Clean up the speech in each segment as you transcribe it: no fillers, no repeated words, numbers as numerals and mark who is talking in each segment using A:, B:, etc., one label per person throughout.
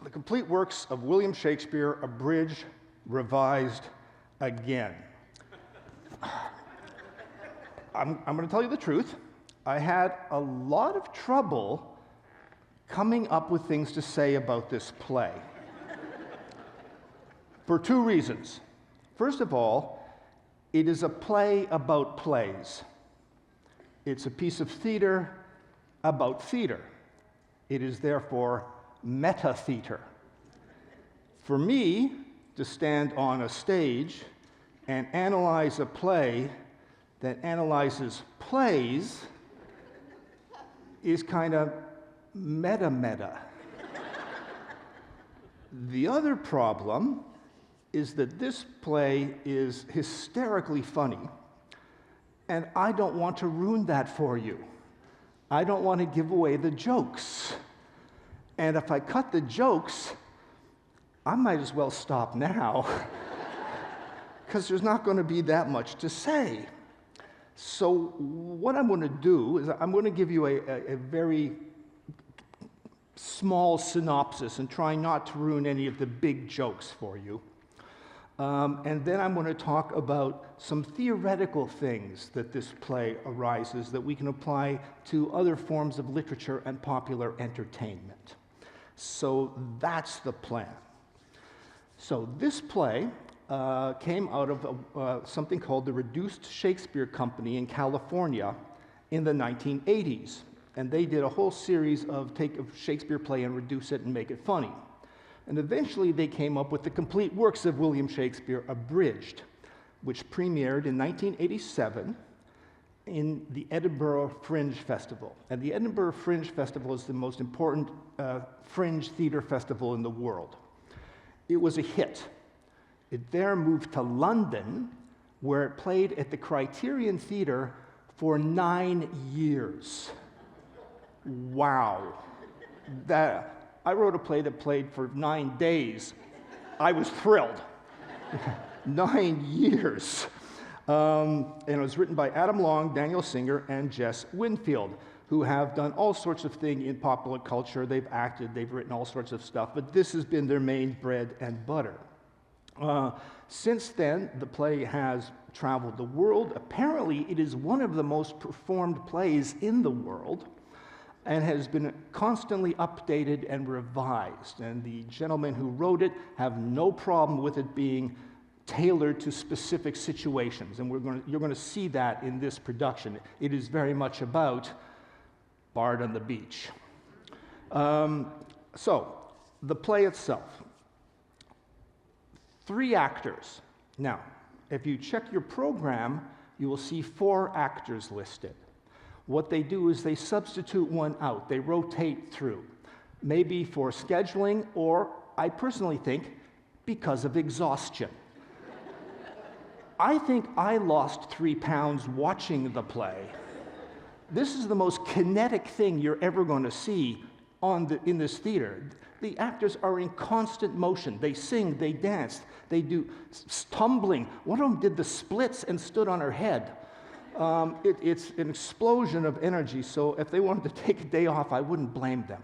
A: The complete works of William Shakespeare, abridged, revised, again. I'm going to tell you the truth. I had a lot of trouble coming up with things to say about this play. For two reasons. First of all, it is a play about plays. It's a piece of theater about theater. It is therefore meta-theater. For me to stand on a stage and analyze a play that analyzes plays is kind of meta-meta. The other problem is that this play is hysterically funny, and I don't want to ruin that for you. I don't want to give away the jokes. And if I cut the jokes, I might as well stop now, because there's not going to be that much to say. So what I'm going to do is I'm going to give you a very small synopsis and try not to ruin any of the big jokes for you. And then I'm going to talk about some theoretical things that this play arises that we can apply to other forms of literature and popular entertainment. So that's the plan. So this play came out of something called the Reduced Shakespeare Company in California in the 1980s. And they did a whole series of take a Shakespeare play and reduce it and make it funny. And eventually they came up with the complete works of William Shakespeare, abridged, which premiered in 1987 in the Edinburgh Fringe Festival. And the Edinburgh Fringe Festival is the most important fringe theater festival in the world. It was a hit. It there moved to London, where it played at the Criterion Theatre for 9 years. Wow. I wrote a play that played for 9 days. I was thrilled. 9 years. And it was written by Adam Long, Daniel Singer, and Jess Winfield, who have done all sorts of things in popular culture. They've acted, they've written all sorts of stuff, but this has been their main bread and butter. Since then, the play has traveled the world. Apparently, it is one of the most performed plays in the world, and has been constantly updated and revised. And the gentlemen who wrote it have no problem with it being tailored to specific situations. And you're going to see that in this production. It is very much about Bard on the Beach. So, the play itself. 3 actors. Now, if you check your program, you will see 4 actors listed. What they do is they substitute one out. They rotate through, maybe for scheduling, or I personally think because of exhaustion. I think I lost 3 pounds watching the play. This is the most kinetic thing you're ever going to see in this theater. The actors are in constant motion. They sing, they dance, they do tumbling. One of them did the splits and stood on her head. It's an explosion of energy, so if they wanted to take a day off, I wouldn't blame them.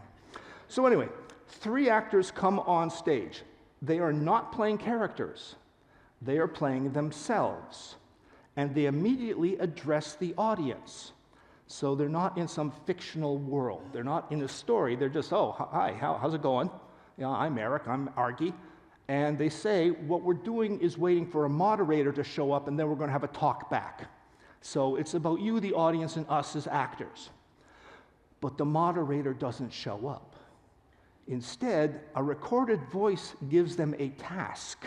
A: So anyway, 3 actors come on stage. They are not playing characters. They are playing themselves. And they immediately address the audience. So they're not in some fictional world. They're not in a story. They're just, oh, hi, how's it going? Yeah, I'm Eric, I'm Argy. And they say, what we're doing is waiting for a moderator to show up, and then we're going to have a talk back. So it's about you, the audience, and us as actors. But the moderator doesn't show up. Instead, a recorded voice gives them a task.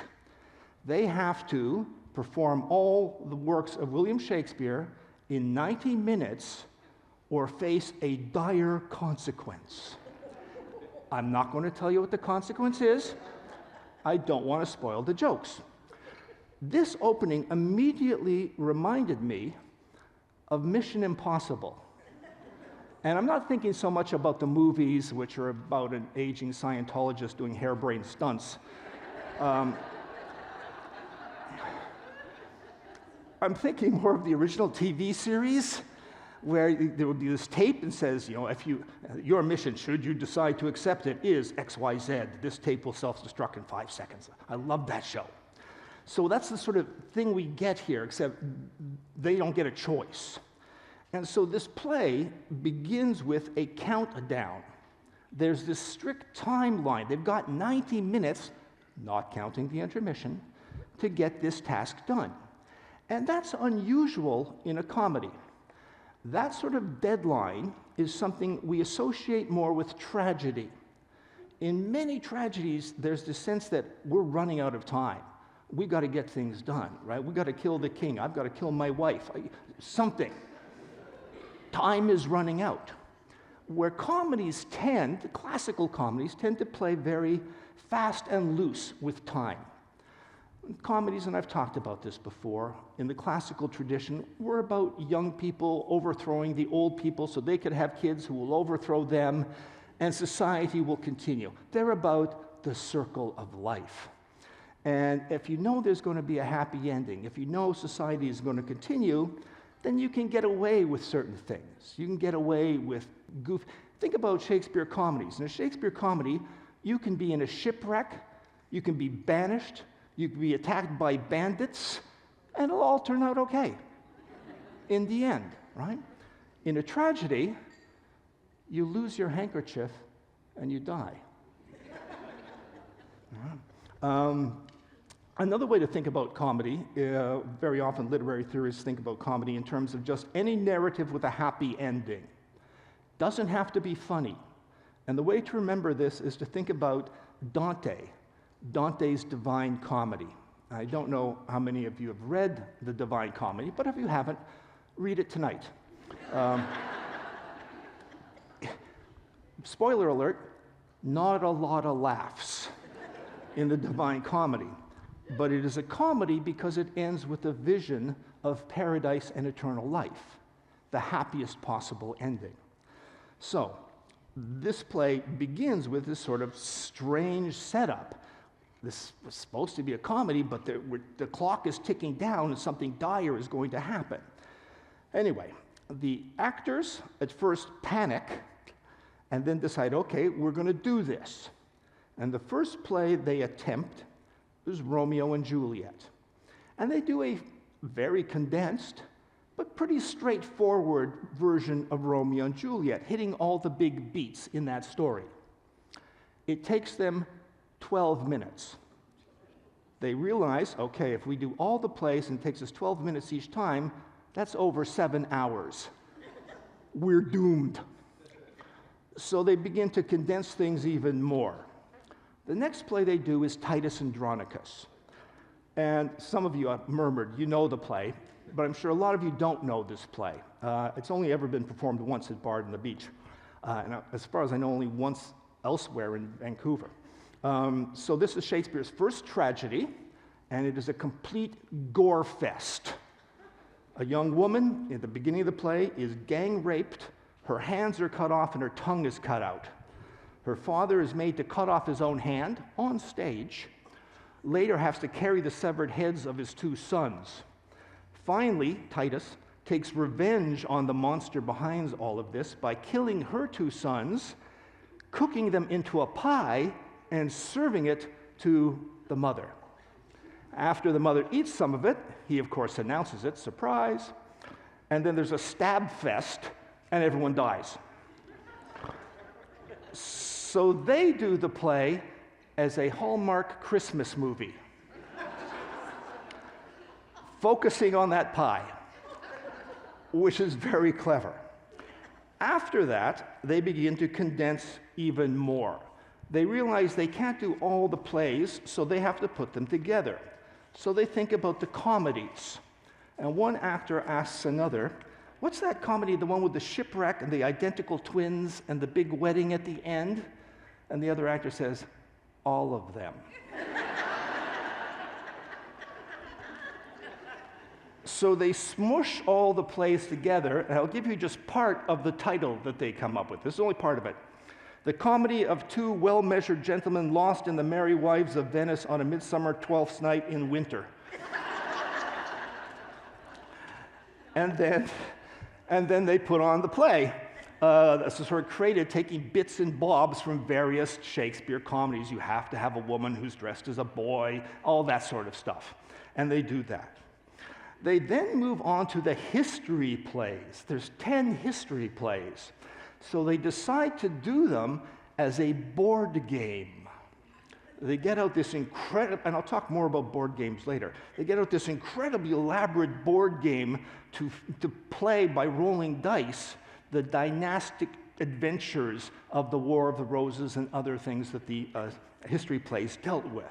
A: They have to perform all the works of William Shakespeare in 90 minutes or face a dire consequence. I'm not going to tell you what the consequence is. I don't want to spoil the jokes. This opening immediately reminded me of Mission Impossible. And I'm not thinking so much about the movies, which are about an aging Scientologist doing harebrained stunts. I'm thinking more of the original TV series, where there will be this tape and says, if your mission, should you decide to accept it, is XYZ. This tape will self-destruct in 5 seconds. I love that show. So that's the sort of thing we get here, except they don't get a choice. And so this play begins with a countdown. There's this strict timeline. They've got 90 minutes, not counting the intermission, to get this task done. And that's unusual in a comedy. That sort of deadline is something we associate more with tragedy. In many tragedies, there's the sense that we're running out of time. We've got to get things done, right? We've got to kill the king. I've got to kill my wife. Something. Time is running out. Where comedies classical comedies tend to play very fast and loose with time. Comedies, and I've talked about this before, in the classical tradition, were about young people overthrowing the old people so they could have kids who will overthrow them, and society will continue. They're about the circle of life. And if you know there's going to be a happy ending, if you know society is going to continue, then you can get away with certain things. You can get away with goof. Think about Shakespeare comedies. In a Shakespeare comedy, you can be in a shipwreck, you can be banished, you can be attacked by bandits, and it'll all turn out okay in the end, right? In a tragedy, you lose your handkerchief and you die. Another way to think about comedy, very often literary theorists think about comedy in terms of just any narrative with a happy ending. Doesn't have to be funny. And the way to remember this is to think about Dante's Divine Comedy. I don't know how many of you have read the Divine Comedy, but if you haven't, read it tonight. Spoiler alert, not a lot of laughs in the Divine Comedy. But it is a comedy because it ends with a vision of paradise and eternal life, the happiest possible ending. So, this play begins with this sort of strange setup. This was supposed to be a comedy, but the clock is ticking down and something dire is going to happen. Anyway, the actors at first panic and then decide, okay, we're going to do this. And the first play they attempt is Romeo and Juliet. And they do a very condensed, but pretty straightforward version of Romeo and Juliet, hitting all the big beats in that story. It takes them 12 minutes. They realize, okay, if we do all the plays and it takes us 12 minutes each time, that's over 7 hours. We're doomed. So they begin to condense things even more. The next play they do is Titus Andronicus. And some of you have murmured, you know the play, but I'm sure a lot of you don't know this play. It's only ever been performed once at Bard on the Beach. And as far as I know, only once elsewhere in Vancouver. So this is Shakespeare's first tragedy, and it is a complete gore fest. A young woman at the beginning of the play is gang raped, her hands are cut off, and her tongue is cut out. Her father is made to cut off his own hand on stage, later has to carry the severed heads of his 2 sons. Finally, Titus takes revenge on the monster behind all of this by killing her 2 sons, cooking them into a pie, and serving it to the mother. After the mother eats some of it, he of course announces it, surprise, and then there's a stab fest, and everyone dies. So they do the play as a Hallmark Christmas movie, focusing on that pie, which is very clever. After that, they begin to condense even more. They realize they can't do all the plays, so they have to put them together. So they think about the comedies. And one actor asks another, what's that comedy, the one with the shipwreck and the identical twins and the big wedding at the end? And the other actor says, all of them. So they smush all the plays together, and I'll give you just part of the title that they come up with. This is only part of it. The comedy of 2 well-measured gentlemen lost in the merry wives of Venice on a midsummer 12th night in winter. And And then they put on the play. That's sort of created taking bits and bobs from various Shakespeare comedies. You have to have a woman who's dressed as a boy, all that sort of stuff. And they do that. They then move on to the history plays. There's 10 history plays. So they decide to do them as a board game. They get out this incredible, and I'll talk more about board games later. They get out this incredibly elaborate board game to play by rolling dice the dynastic adventures of the War of the Roses and other things that the history plays dealt with.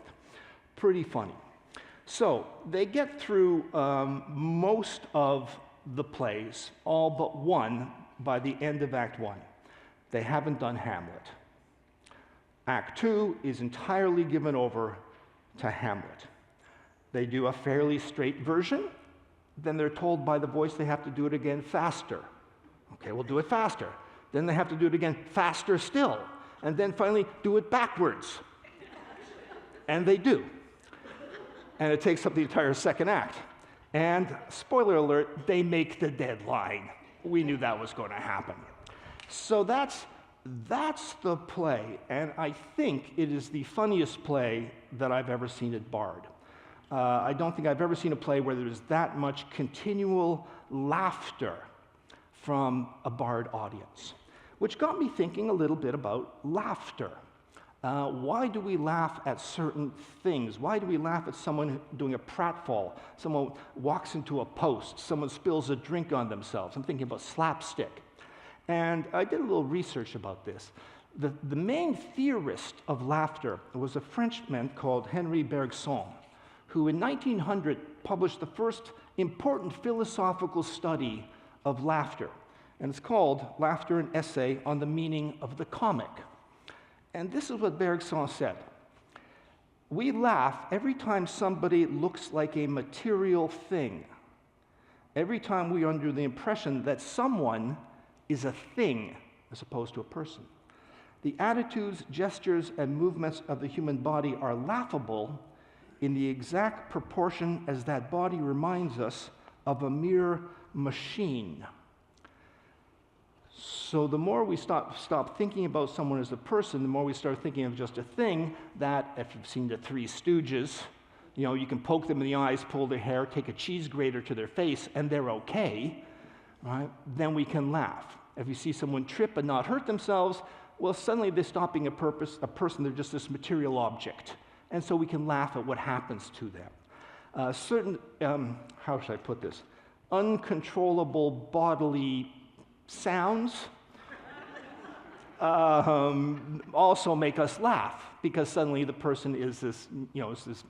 A: Pretty funny. So they get through most of the plays, all but one, by the end of Act 1. They haven't done Hamlet. Act 2 is entirely given over to Hamlet. They do a fairly straight version, then they're told by the voice they have to do it again faster. Okay, we'll do it faster. Then they have to do it again faster still, and then finally do it backwards. And they do. And it takes up the entire second act. And, spoiler alert, they make the deadline. We knew that was going to happen. So that's the play, and I think it is the funniest play that I've ever seen at Bard. I don't think I've ever seen a play where there's that much continual laughter from a Bard audience, which got me thinking a little bit about laughter. Why do we laugh at certain things? Why do we laugh at someone doing a pratfall? Someone walks into a post, someone spills a drink on themselves. I'm thinking about slapstick. And I did a little research about this. The main theorist of laughter was a Frenchman called Henri Bergson, who in 1900 published the first important philosophical study of laughter. And it's called Laughter, an Essay on the Meaning of the Comic. And this is what Bergson said. We laugh every time somebody looks like a material thing. Every time we are under the impression that someone is a thing as opposed to a person. The attitudes, gestures, and movements of the human body are laughable in the exact proportion as that body reminds us of a mere machine. So the more we stop thinking about someone as a person, the more we start thinking of just a thing that, if you've seen the Three Stooges, you know, you can poke them in the eyes, pull their hair, take a cheese grater to their face, and they're okay, right? Then we can laugh. If you see someone trip and not hurt themselves, well, suddenly they're stopping a person, they're just this material object. And so we can laugh at what happens to them. How should I put this? Uncontrollable bodily sounds also make us laugh, because suddenly the person is this, is this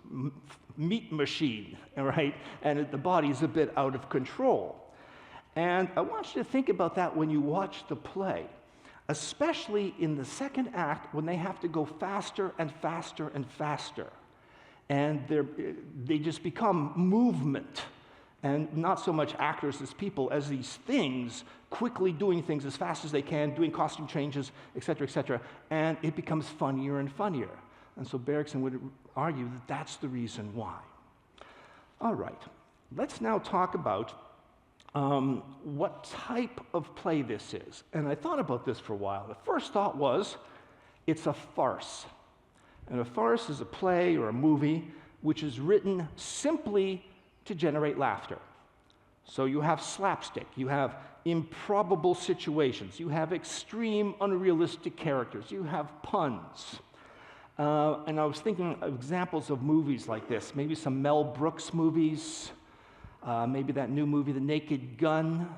A: meat machine, right? And the body's a bit out of control. And I want you to think about that when you watch the play, especially in the second act when they have to go faster and faster and faster. And they just become movement, and not so much actors as people, as these things quickly doing things as fast as they can, doing costume changes, et cetera, and it becomes funnier and funnier. And so Bergson would argue that that's the reason why. All right, let's now talk about what type of play this is. And I thought about this for a while. The first thought was, it's a farce. And a farce is a play or a movie which is written simply to generate laughter. So you have slapstick, you have improbable situations, you have extreme unrealistic characters, you have puns. And I was thinking of examples of movies like this, maybe some Mel Brooks movies, maybe that new movie, The Naked Gun.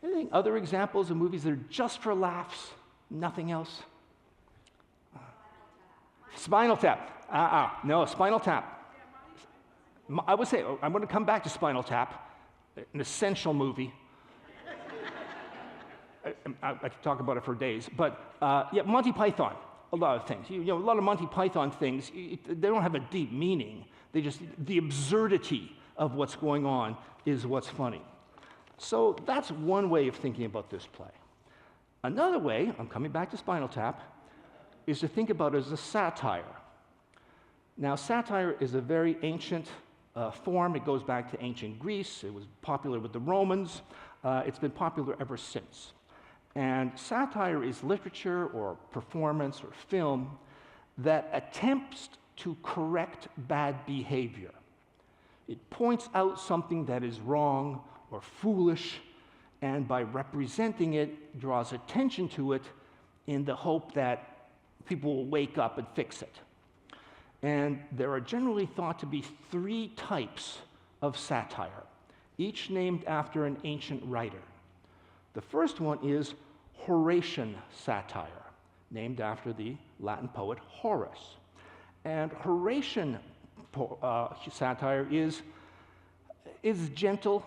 A: Anything, other examples of movies that are just for laughs, nothing else? Spinal Tap. No, Spinal Tap. I would say, I'm going to come back to Spinal Tap, an essential movie. I could talk about it for days. But yeah, Monty Python, a lot of things. A lot of Monty Python things, they don't have a deep meaning. The absurdity of what's going on is what's funny. So that's one way of thinking about this play. Another way, I'm coming back to Spinal Tap, is to think about it as a satire. Now, satire is a very ancient form. It goes back to ancient Greece. It was popular with the Romans. It's been popular ever since. And satire is literature or performance or film that attempts to correct bad behavior. It points out something that is wrong or foolish, and by representing it, draws attention to it in the hope that people will wake up and fix it. And there are generally thought to be 3 types of satire, each named after an ancient writer. The first one is Horatian satire, named after the Latin poet Horace. And Horatian satire is gentle,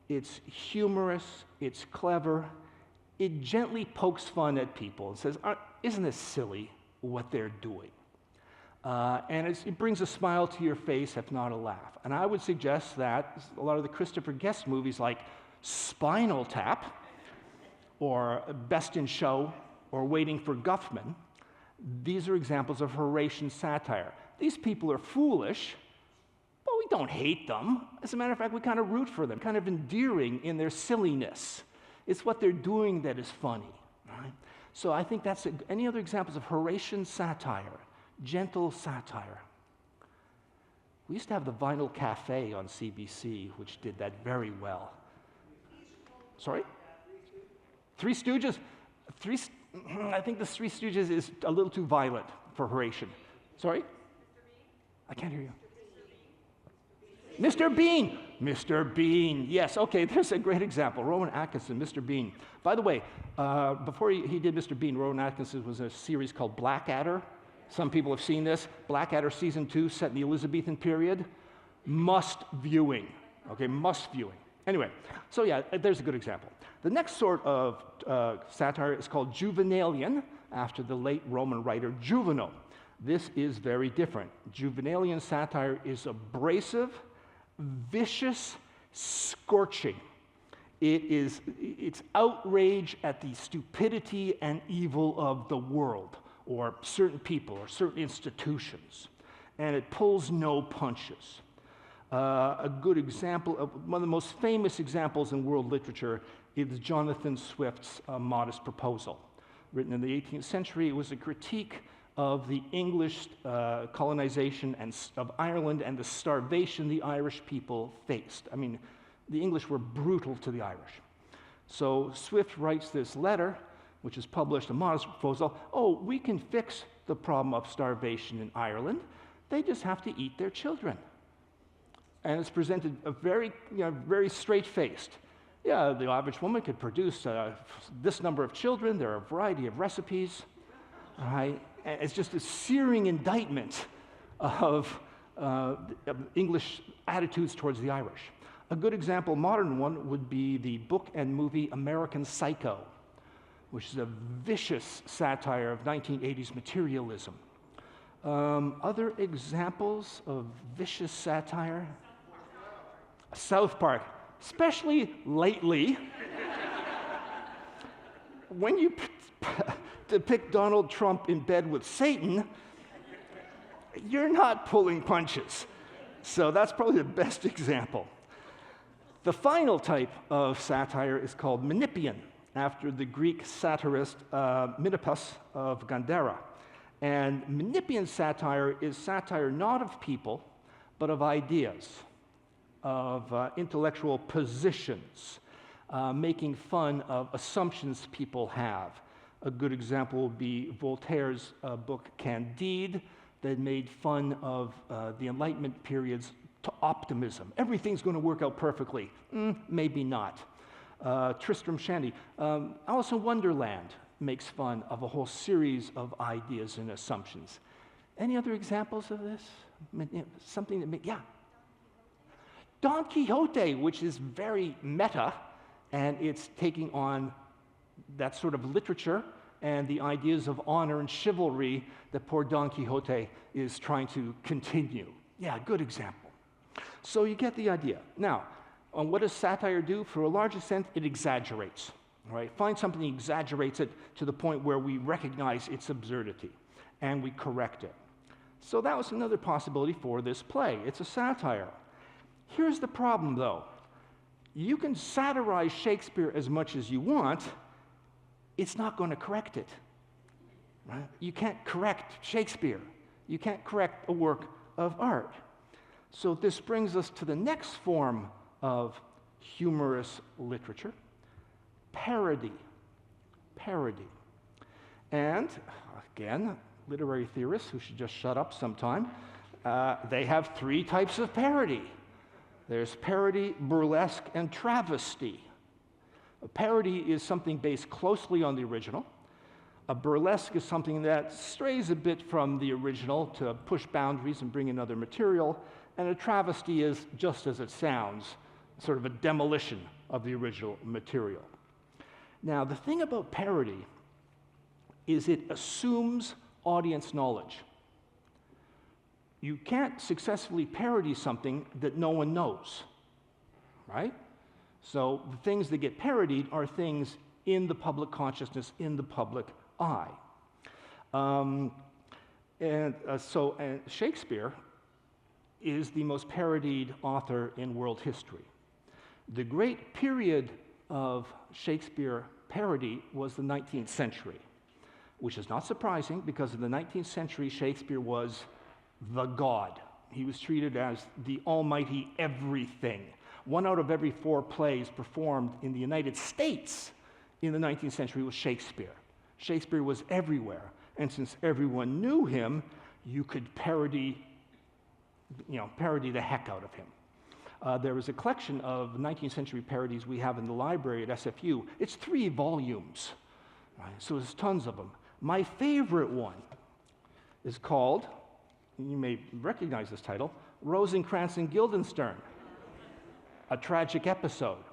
A: it's humorous, it's clever. It gently pokes fun at people and says, isn't this silly what they're doing? And it brings a smile to your face, if not a laugh. And I would suggest that a lot of the Christopher Guest movies like Spinal Tap, or Best in Show, or Waiting for Guffman, these are examples of Horatian satire. These people are foolish, but we don't hate them. As a matter of fact, we kind of root for them, kind of endearing in their silliness. It's what they're doing that is funny, right? So I think that's any other examples of Horatian satire, gentle satire. We used to have the Vinyl Cafe on CBC, which did that very well. Sorry? Three Stooges? I think the Three Stooges is a little too violent for Horatian. Sorry? I can't hear you. Mr. Bean. Mr. Bean. Yes, okay, there's a great example. Rowan Atkinson, Mr. Bean. By the way, before he did Mr. Bean, Rowan Atkinson was a series called Blackadder. Some people have seen this. Blackadder Season 2, set in the Elizabethan period. Must viewing. Okay, must viewing. Anyway, so yeah, there's a good example. The next sort of satire is called Juvenalian, after the late Roman writer Juvenal. This is very different. Juvenalian satire is abrasive, vicious, scorching. It's outrage at the stupidity and evil of the world, or certain people, or certain institutions. And it pulls no punches. A good example, one of the most famous examples in world literature is Jonathan Swift's Modest Proposal. Written in the 18th century, it was a critique of the English colonization of Ireland and the starvation the Irish people faced. I mean, the English were brutal to the Irish. So Swift writes this letter, which is published, a Modest Proposal. Oh, we can fix the problem of starvation in Ireland. They just have to eat their children. And it's presented very straight-faced. Yeah, the average woman could produce this number of children. There are a variety of recipes. Right? And it's just a searing indictment of English attitudes towards the Irish. A good example, modern one, would be the book and movie American Psycho, which is a vicious satire of 1980s materialism. Other examples of vicious satire? South Park, especially lately. When you depict Donald Trump in bed with Satan, you're not pulling punches. So that's probably the best example. The final type of satire is called Menippean, after the Greek satirist Menippus of Gandhara. And Menippean satire is satire not of people, but of ideas, of intellectual positions, making fun of assumptions people have. A good example would be Voltaire's book Candide, that made fun of the Enlightenment period's optimism. Everything's going to work out perfectly. Maybe not. Tristram Shandy. Alice in Wonderland makes fun of a whole series of ideas and assumptions. Any other examples of this? Something that yeah. Don Quixote, which is very meta, and it's taking on that sort of literature and the ideas of honor and chivalry that poor Don Quixote is trying to continue. Yeah, good example. So you get the idea. Now, what does satire do? For a large extent, it exaggerates. Right? Find something that exaggerates it to the point where we recognize its absurdity, and we correct it. So that was another possibility for this play. It's a satire. Here's the problem, though. you can satirize Shakespeare as much as you want, it's not going to correct it. Right? You can't correct Shakespeare. You can't correct a work of art. So this brings us to the next form of humorous literature, parody. Parody. And again, literary theorists who should just shut up sometime, they have three types of parody. There's parody, burlesque, and travesty. A parody is something based closely on the original. A burlesque is something that strays a bit from the original to push boundaries and bring in other material. And a travesty is, just as it sounds, sort of a demolition of the original material. Now, the thing about parody is it assumes audience knowledge. You can't successfully parody something that no one knows, right? So the things that get parodied are things in the public consciousness, in the public eye. And Shakespeare is the most parodied author in world history. The great period of Shakespeare parody was the 19th century, which is not surprising because in the 19th century, Shakespeare was the god. He was treated as the almighty everything. 1 out of every 4 plays performed in the United States in the 19th century was Shakespeare. Shakespeare was everywhere, and since everyone knew him, you could parody the heck out of him. There was a collection of 19th century parodies we have in the library at SFU. It's 3 volumes, right? So there's tons of them. My favorite one is called, you may recognize this title, Rosencrantz and Guildenstern, a tragic episode.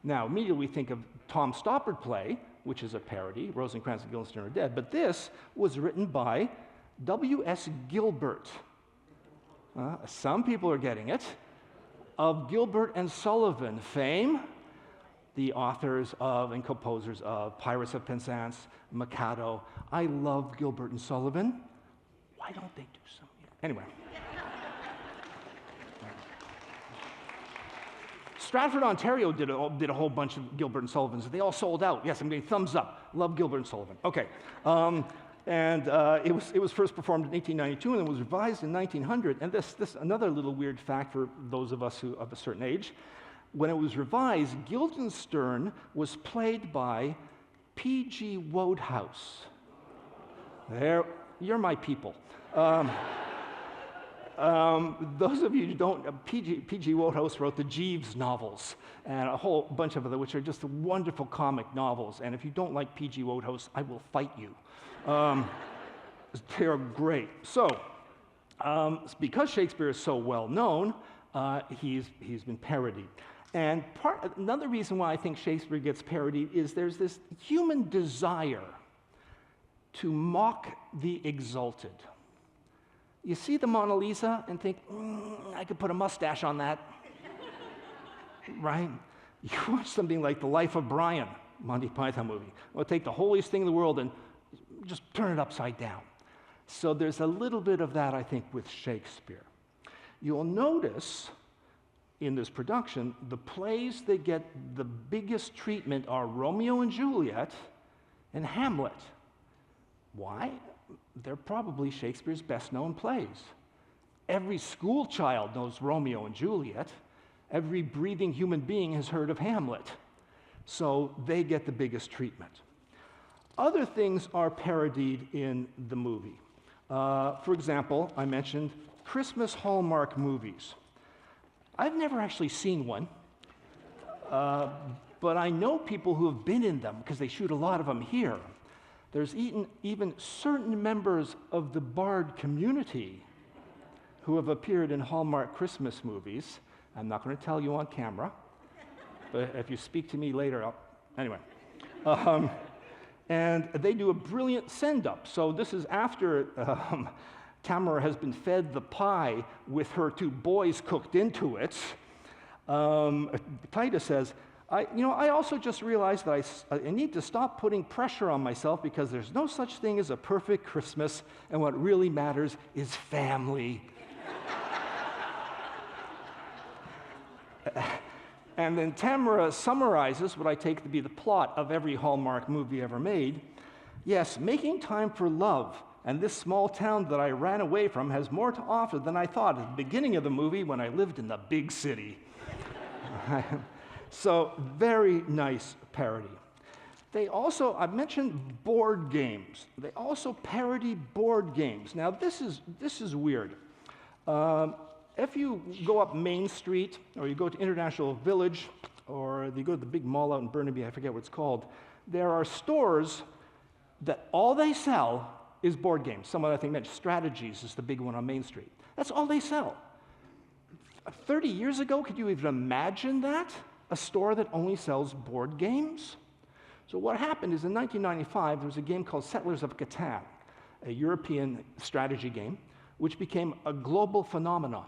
A: Now, immediately we think of Tom Stoppard play, which is a parody, Rosencrantz and Guildenstern are dead, but this was written by W.S. Gilbert. Some people are getting it. Of Gilbert and Sullivan fame, the authors of and composers of Pirates of Penzance, Mikado. I love Gilbert and Sullivan. Why don't they do some? Anyway. Stratford, Ontario did a whole bunch of Gilbert and Sullivans. They all sold out. Yes, I'm getting thumbs up. Love Gilbert and Sullivan. Okay. It was first performed in 1892 and it was revised in 1900. And this another little weird fact for those of us who of a certain age. When it was revised, Guildenstern was played by P.G. Wodehouse. There, you're my people. Those of you who don't, P.G. Wodehouse wrote the Jeeves novels and a whole bunch of other, which are just wonderful comic novels. And if you don't like P.G. Wodehouse, I will fight you. They're great. So, because Shakespeare is so well known, he's been parodied. And another reason why I think Shakespeare gets parodied is there's this human desire to mock the exalted. You see the Mona Lisa and think, I could put a mustache on that, right? You watch something like The Life of Brian, Monty Python movie. We'll take the holiest thing in the world and just turn it upside down. So there's a little bit of that, I think, with Shakespeare. You'll notice in this production, the plays that get the biggest treatment are Romeo and Juliet and Hamlet. Why? They're probably Shakespeare's best-known plays. Every school child knows Romeo and Juliet. Every breathing human being has heard of Hamlet. So they get the biggest treatment. Other things are parodied in the movie. For example, I mentioned Christmas Hallmark movies. I've never actually seen one, but I know people who have been in them because they shoot a lot of them here. There's even certain members of the Bard community who have appeared in Hallmark Christmas movies. I'm not going to tell you on camera, but if you speak to me later, anyway. And they do a brilliant send-up. So this is after Tamara has been fed the pie with her 2 boys cooked into it. Titus says, I also just realized that I need to stop putting pressure on myself because there's no such thing as a perfect Christmas, and what really matters is family. And then Tamara summarizes what I take to be the plot of every Hallmark movie ever made. Yes, making time for love, and this small town that I ran away from has more to offer than I thought at the beginning of the movie when I lived in the big city. So, very nice parody. They also, I mentioned board games. They also parody board games. Now, this is weird. If you go up Main Street, or you go to International Village, or you go to the big mall out in Burnaby, I forget what it's called, there are stores that all they sell is board games. Someone I think mentioned Strategies is the big one on Main Street. That's all they sell. 30 years ago, could you even imagine that? A store that only sells board games? So what happened is in 1995, there was a game called Settlers of Catan, a European strategy game, which became a global phenomenon.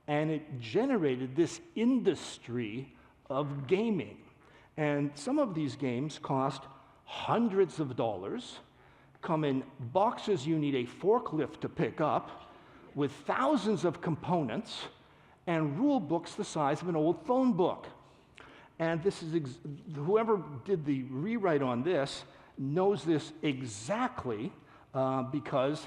A: And it generated this industry of gaming. And some of these games cost hundreds of dollars, come in boxes you need a forklift to pick up, with thousands of components, and rule books the size of an old phone book. And this is whoever did the rewrite on this knows this exactly because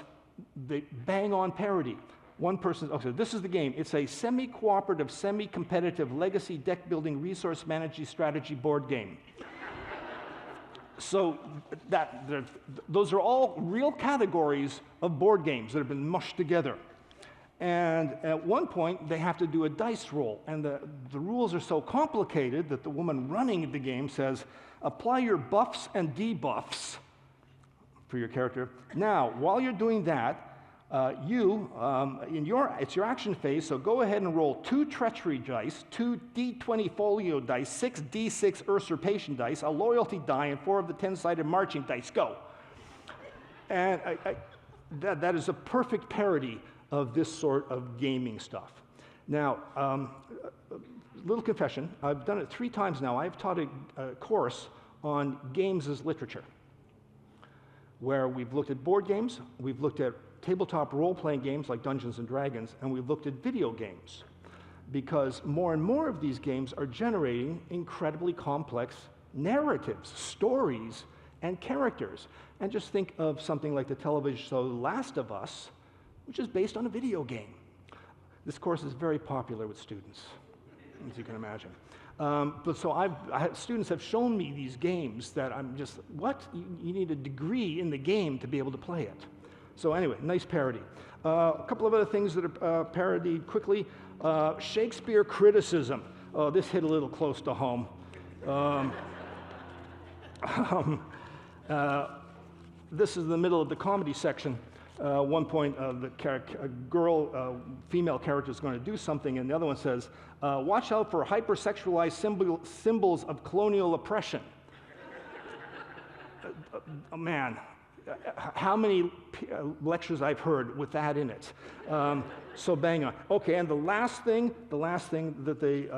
A: they bang on parody. One person, okay, this is the game. It's a semi-cooperative, semi-competitive legacy deck-building resource management strategy board game. So those are all real categories of board games that have been mushed together. And at one point, they have to do a dice roll. And the rules are so complicated that the woman running the game says, apply your buffs and debuffs for your character. Now, while you're doing that, it's your action phase, so go ahead and roll 2 treachery dice, 2 D20 folio dice, 6 D6 usurpation dice, a loyalty die, and 4 of the 10-sided marching dice. Go. And that is a perfect parody of this sort of gaming stuff. Now, little confession, I've done it 3 times now. I've taught a course on games as literature, where we've looked at board games, we've looked at tabletop role-playing games like Dungeons and Dragons, and we've looked at video games, because more and more of these games are generating incredibly complex narratives, stories, and characters. And just think of something like the television show Last of Us, which is based on a video game. This course is very popular with students, as you can imagine. Students have shown me these games that I'm just, what? You need a degree in the game to be able to play it. So anyway, nice parody. A couple of other things that are parodied quickly. Shakespeare criticism. Oh, this hit a little close to home. This is the middle of the comedy section. One point, female character is going to do something, and the other one says, watch out for hypersexualized symbols of colonial oppression. Man, how many lectures I've heard with that in it. So bang on. Okay, and the last thing that they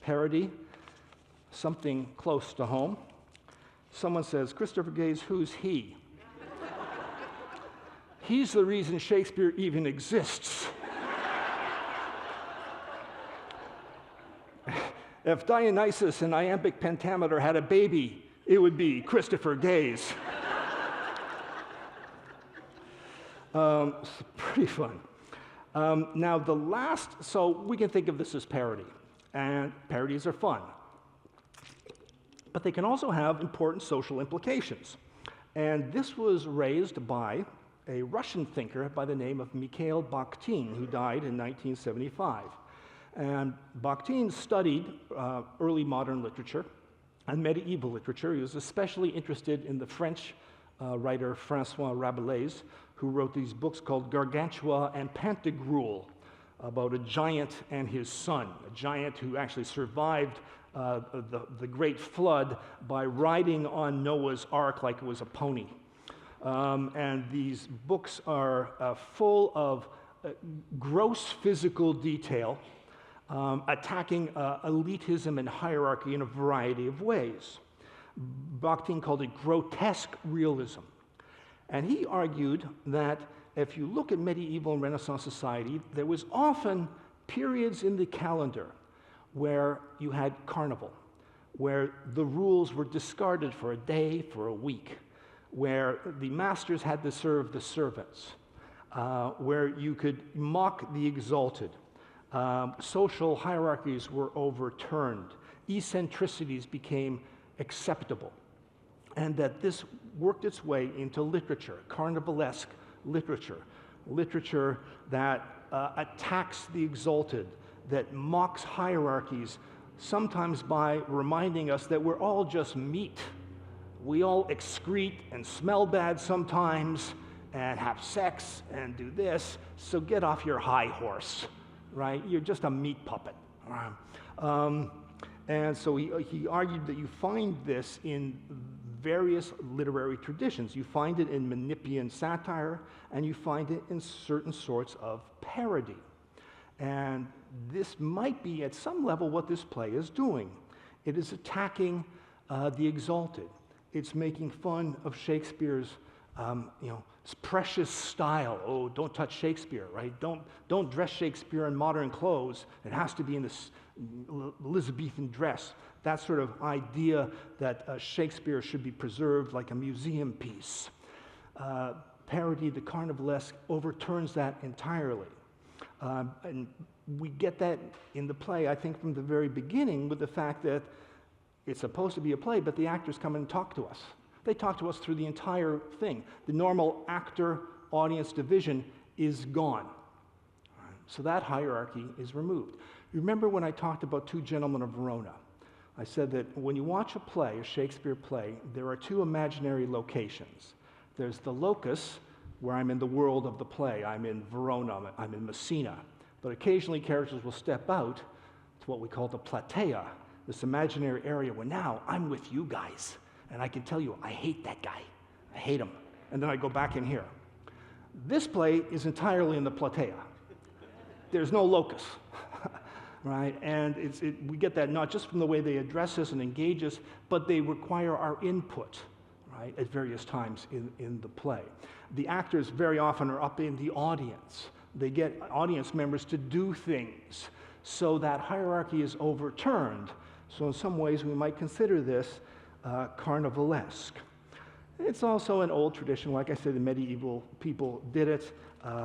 A: parody, something close to home. Someone says, Christopher Gaze, who's he? He's the reason Shakespeare even exists. If Dionysus and iambic pentameter had a baby, it would be Christopher Gaze. It's pretty fun. Now the last, so we can think of this as parody, and parodies are fun. But they can also have important social implications. And this was raised by a Russian thinker by the name of Mikhail Bakhtin, who died in 1975. And Bakhtin studied early modern literature and medieval literature. He was especially interested in the French writer François Rabelais, who wrote these books called Gargantua and Pantagruel, about a giant and his son, a giant who actually survived the great flood by riding on Noah's Ark like it was a pony. And these books are full of gross physical detail, attacking elitism and hierarchy in a variety of ways. Bakhtin called it grotesque realism. And he argued that if you look at medieval and Renaissance society, there was often periods in the calendar where you had carnival, where the rules were discarded for a day, for a week, where the masters had to serve the servants, where you could mock the exalted. Social hierarchies were overturned. Eccentricities became acceptable. And that this worked its way into literature, carnivalesque literature, literature that attacks the exalted, that mocks hierarchies, sometimes by reminding us that we're all just meat. We all excrete and smell bad sometimes and have sex and do this, so get off your high horse, right? You're just a meat puppet. And so he argued that you find this in various literary traditions. You find it in Menippean satire, and you find it in certain sorts of parody. And this might be, at some level, what this play is doing. It is attacking the exalted. It's making fun of Shakespeare's, precious style. Oh, don't touch Shakespeare, right? Don't dress Shakespeare in modern clothes. It has to be in this Elizabethan dress. That sort of idea that Shakespeare should be preserved like a museum piece. Parody, the Carnivalesque, overturns that entirely. And we get that in the play, I think, from the very beginning, with the fact that it's supposed to be a play, but the actors come and talk to us. They talk to us through the entire thing. The normal actor-audience division is gone. So that hierarchy is removed. Remember when I talked about Two Gentlemen of Verona? I said that when you watch a play, a Shakespeare play, there are two imaginary locations. There's the locus, where I'm in the world of the play. I'm in Verona, I'm in Messina. But occasionally characters will step out to what we call the platea, this imaginary area where now I'm with you guys. And I can tell you, I hate that guy. I hate him. And then I go back in here. This play is entirely in the platea. There's no locus. Right? And we get that not just from the way they address us and engage us, but they require our input, right, at various times in the play. The actors very often are up in the audience. They get audience members to do things, so that hierarchy is overturned. So in some ways, we might consider this carnivalesque. It's also an old tradition. Like I said, the medieval people did it.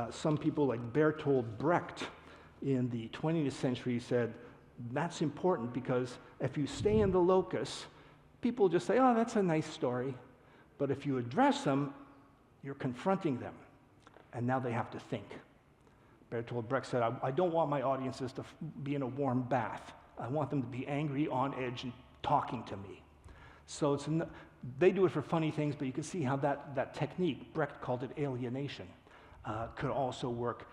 A: Some people like Bertolt Brecht in the 20th century said, that's important because if you stay in the locus, people just say, oh, that's a nice story. But if you address them, you're confronting them. And now they have to think. Bertolt Brecht said, I don't want my audiences to be in a warm bath. I want them to be angry, on edge, and talking to me. So they do it for funny things, but you can see how that technique, Brecht called it alienation, could also work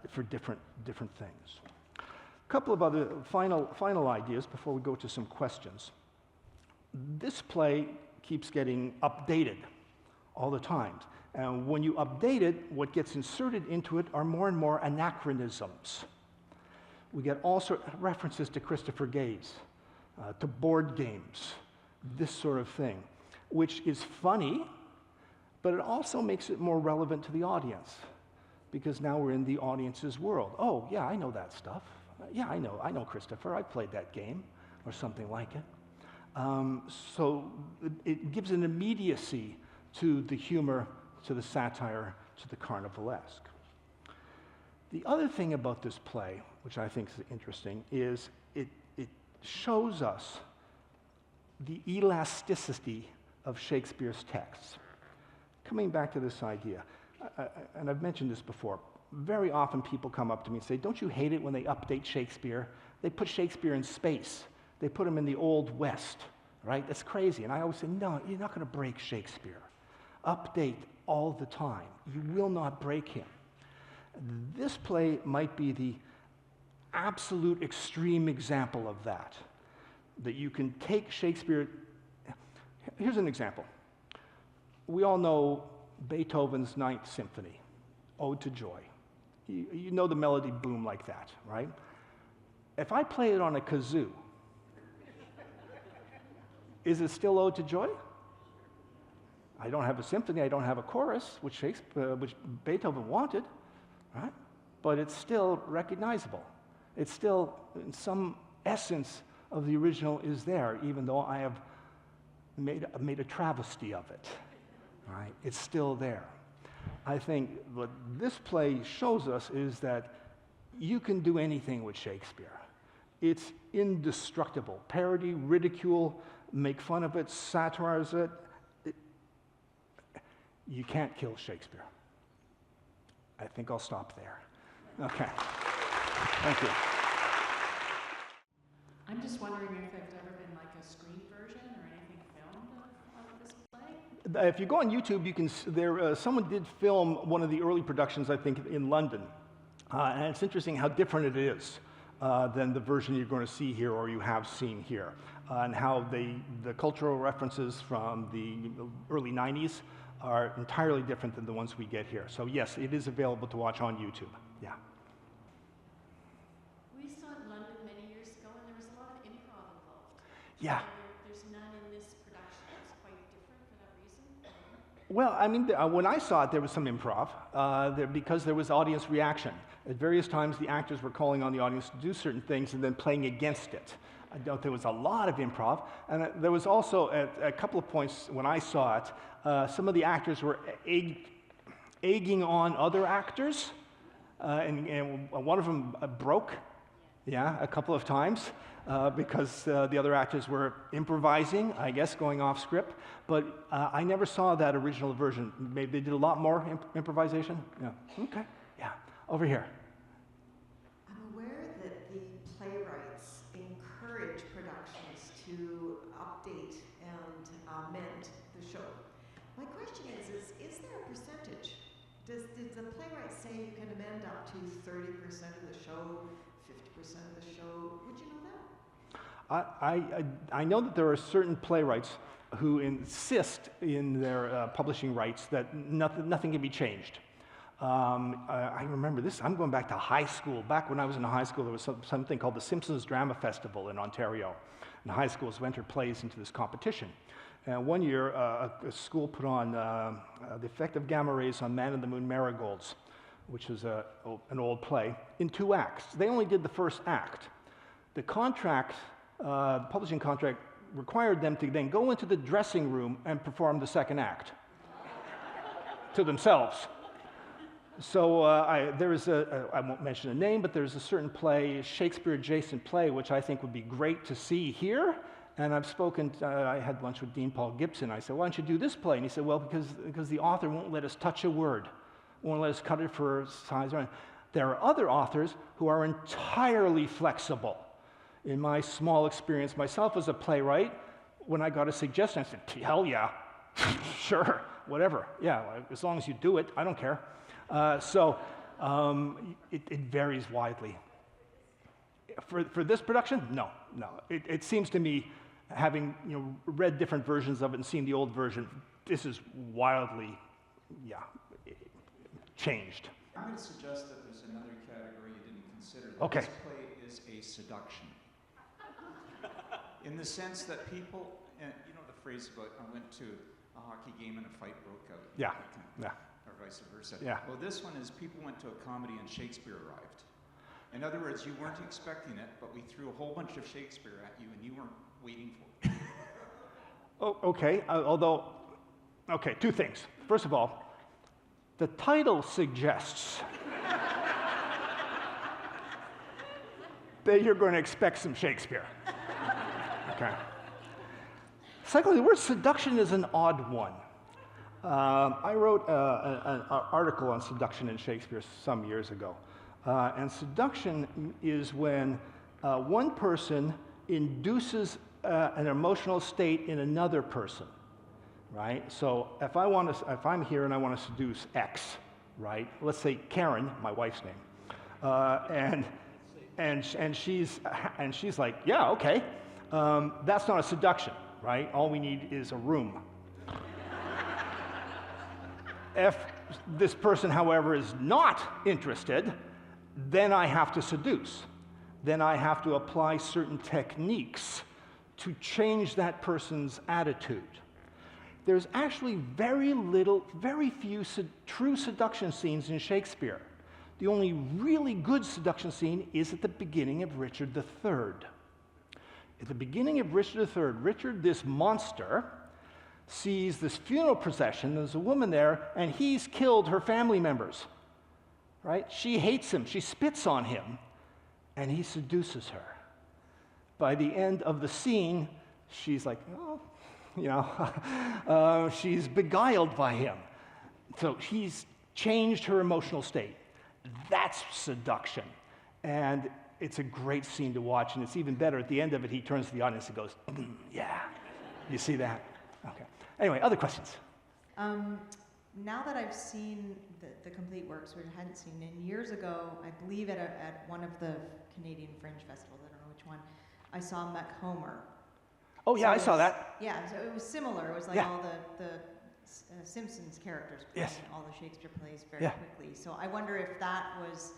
A: for different things. A couple of other final ideas before we go to some questions. This play keeps getting updated all the time. And when you update it, what gets inserted into it are more and more anachronisms. We get all sorts of references to Christopher Gaze, to board games, this sort of thing, which is funny, but it also makes it more relevant to the audience, because now we're in the audience's world. Oh, yeah, I know that stuff. Yeah, I know Christopher. I played that game, or something like it. So it gives an immediacy to the humor, to the satire, to the carnivalesque. The other thing about this play, which I think is interesting, is it shows us the elasticity of Shakespeare's texts. Coming back to this idea, and I've mentioned this before, very often people come up to me and say, don't you hate it when they update Shakespeare? They put Shakespeare in space. They put him in the Old West, right? That's crazy. And I always say, no, you're not going to break Shakespeare. Update all the time. You will not break him. This play might be the absolute extreme example of that you can take Shakespeare. Here's an example. We all know Beethoven's Ninth Symphony, Ode to Joy. You know the melody boom like that, right? If I play it on a kazoo, is it still Ode to Joy? I don't have a symphony, I don't have a chorus, which Beethoven wanted, right? But it's still recognizable. It's still, in some essence of the original is there, even though I have made a travesty of it. Right? It's still there. I think what this play shows us is that you can do anything with Shakespeare. It's indestructible. Parody, ridicule, make fun of it, satirize it. You can't kill Shakespeare. I think I'll stop there. Okay. Thank you.
B: I'm just wondering if there's ever been like a screen version or anything filmed of this play?
A: If you go on YouTube, you can. Someone did film one of the early productions, I think, in London, and it's interesting how different it is than the version you're going to see here or you have seen here, and how the cultural references from the early '90s are entirely different than the ones we get here. So yes, it is available to watch on YouTube. Yeah.
B: We saw it in London many years ago, and there was a lot of improv involved.
A: Yeah.
B: There's none in this production. It's quite different for that reason.
A: Well, I mean, when I saw it, there was some improv because there was audience reaction. At various times, the actors were calling on the audience to do certain things and then playing against it. There was a lot of improv, and there was also at a couple of points when I saw it, some of the actors were egging on other actors, and one of them broke, a couple of times because the other actors were improvising, I guess, going off script. But I never saw that original version. Maybe they did a lot more improvisation. Yeah. Okay. Yeah. Over here.
C: I'm aware that the playwrights encourage productions to update and amend the show. My question is there a percentage? Did the playwright say you can amend up to 30% of the show, 50% of the show? Would you know that?
A: I know that there are certain playwrights who insist in their publishing rights that nothing can be changed. I remember this, I'm going back to high school. Back when I was in high school, there was something called the Simpsons Drama Festival in Ontario. And high schools entered plays into this competition. And one year, a school put on The Effect of Gamma Rays on Man in the Moon Marigolds, which is an old play, in 2 acts. They only did the first act. The contract, publishing contract, required them to then go into the dressing room and perform the second act to themselves. So there is I won't mention a name, but there's a certain play, Shakespeare-adjacent play, which I think would be great to see here. And I've spoken, I had lunch with Dean Paul Gibson. I said, why don't you do this play? And he said, well, because the author won't let us touch a word, won't let us cut it for size. There are other authors who are entirely flexible. In my small experience myself as a playwright, when I got a suggestion, I said, hell yeah, sure, whatever. Yeah, as long as you do it, I don't care. It varies widely. For this production, no. It seems to me, having read different versions of it and seen the old version, this is wildly, changed.
D: I'm going to suggest that there's another category you didn't consider.
A: Okay.
D: This play is a seduction. In the sense that people, and you know the phrase about, I went to a hockey game and a fight broke out.
A: Yeah.
D: Or vice versa.
A: Yeah.
D: Well, this one is people went to a comedy and Shakespeare arrived. In other words, you weren't expecting it, but we threw a whole bunch of Shakespeare at you and you weren't waiting for it.
A: Oh, okay, okay, 2 things. First of all, the title suggests that you're going to expect some Shakespeare. Okay. Secondly, the word seduction is an odd one. I wrote an article on seduction in Shakespeare some years ago. And seduction is when one person induces an emotional state in another person, right? So if I'm here and I want to seduce X, right? Let's say Karen, my wife's name, and she's like, yeah, okay. That's not a seduction, right? All we need is a room. If this person, however, is not interested, then I have to seduce. Then I have to apply certain techniques to change that person's attitude. There's actually very few true seduction scenes in Shakespeare. The only really good seduction scene is at the beginning of Richard III. At the beginning of Richard III, Richard, this monster, sees this funeral procession. There's a woman there, and he's killed her family members, right? She hates him. She spits on him, and he seduces her. By the end of the scene, she's like, oh, you know, she's beguiled by him. So he's changed her emotional state. That's seduction. And it's a great scene to watch, and it's even better. At the end of it, he turns to the audience and goes, yeah. You see that? Okay. Anyway, other questions?
E: Now that I've seen the complete works, which I hadn't seen in years ago, I believe at one of the Canadian Fringe Festivals, I don't know which one, I saw MacHomer.
A: Oh, yeah,
E: So
A: I saw that.
E: Yeah, so it was similar. It was like
A: Yeah.
E: all the Simpsons characters playing
A: Yes.
E: all the Shakespeare plays very
A: Yeah.
E: quickly. So I wonder if that was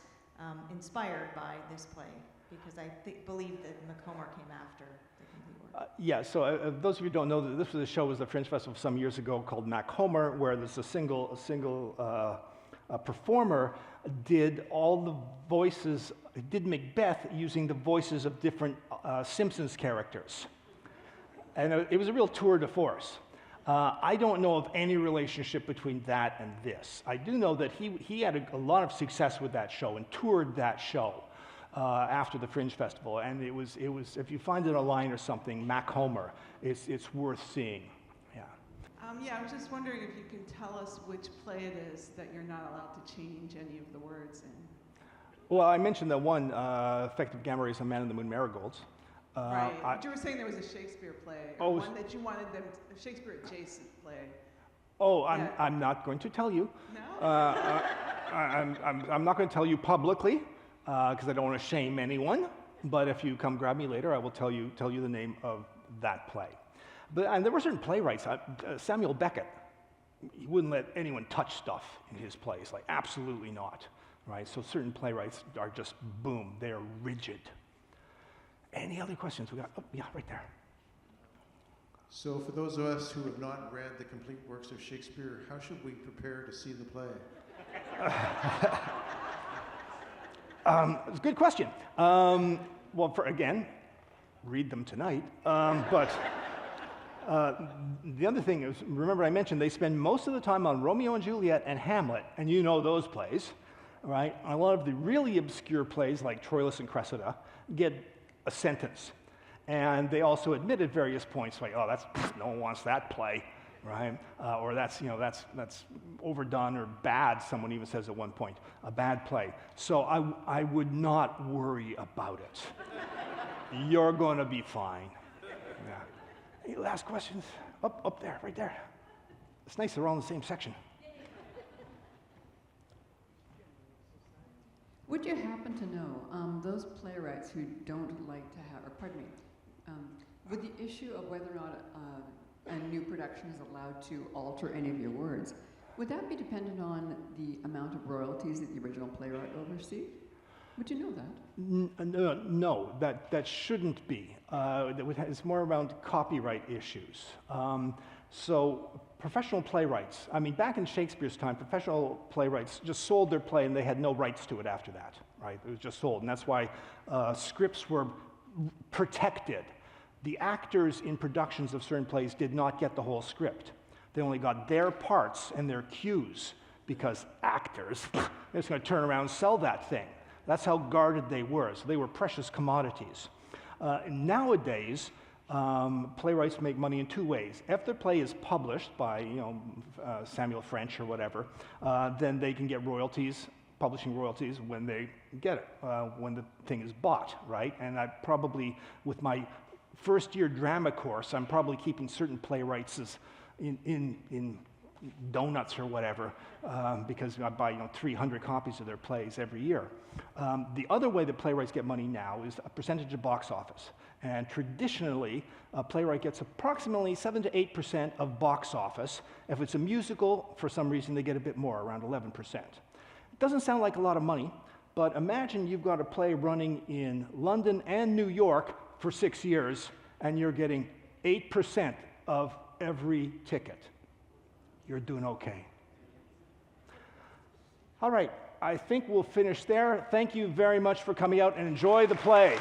E: inspired by this play, because I believe that MacHomer came after the complete work.
A: Yeah, so those of you who don't know, that this was a show was the Fringe Festival some years ago called MacHomer, where there's a single performer did all the voices, did Macbeth using the voices of different Simpsons characters. And it was a real tour de force. I don't know of any relationship between that and this. I do know that he had a lot of success with that show and toured that show after the Fringe Festival. And it was if you find it online or something, MacHomer, it's worth seeing. Yeah.
B: Yeah, I was just wondering if you can tell us which play it is that you're not allowed to change any of the words in.
A: Well, I mentioned that one, Effective Gamma Rays on Man in the Moon Marigolds.
B: Right. But you were saying there was a Shakespeare play, or one that you wanted them, a Shakespeare adjacent play.
A: Oh,
B: Yeah.
A: I'm not going to tell you.
B: No?
A: I'm not going to tell you publicly because I don't want to shame anyone. But if you come grab me later, I will tell you the name of that play. And there were certain playwrights. Samuel Beckett, he wouldn't let anyone touch stuff in his plays, like absolutely not. Right. So certain playwrights are just boom. They are rigid. Any other questions? We got, oh, yeah, right there.
F: So for those of us who have not read the complete works of Shakespeare, how should we prepare to see the play?
A: It's a good question. Well, again, read them tonight. But the other thing is, remember I mentioned they spend most of the time on Romeo and Juliet and Hamlet, and you know those plays, right? A lot of the really obscure plays like Troilus and Cressida get a sentence. And they also admit at various points, like, oh, no one wants that play, right? Or that's overdone or bad, someone even says at one point, a bad play. So I would not worry about it. You're going to be fine. Yeah. Any last questions? Up there, right there. It's nice they're all in the same section.
G: Would you happen to know those playwrights who don't like to have, or pardon me, with the issue of whether or not a new production is allowed to alter any of your words, would that be dependent on the amount of royalties that the original playwright will receive? Would you know that?
A: No, that shouldn't be. It's more around copyright issues. So professional playwrights, I mean, back in Shakespeare's time, professional playwrights just sold their play and they had no rights to it after that, right? It was just sold, and that's why scripts were protected. The actors in productions of certain plays did not get the whole script. They only got their parts and their cues, because actors, they're just going to turn around and sell that thing. That's how guarded they were. So they were precious commodities. Nowadays, playwrights make money in two ways. If their play is published by, Samuel French or whatever, then they can get royalties, publishing royalties, when they get it, when the thing is bought, right? And I probably, with my first-year drama course, I'm probably keeping certain playwrights as in donuts or whatever, because I buy 300 copies of their plays every year. The other way that playwrights get money now is a percentage of box office. And traditionally, a playwright gets approximately 7 to 8% of box office. If it's a musical, for some reason, they get a bit more, around 11%. It doesn't sound like a lot of money, but imagine you've got a play running in London and New York for 6 years, and you're getting 8% of every ticket. You're doing okay. All right, I think we'll finish there. Thank you very much for coming out, and enjoy the play.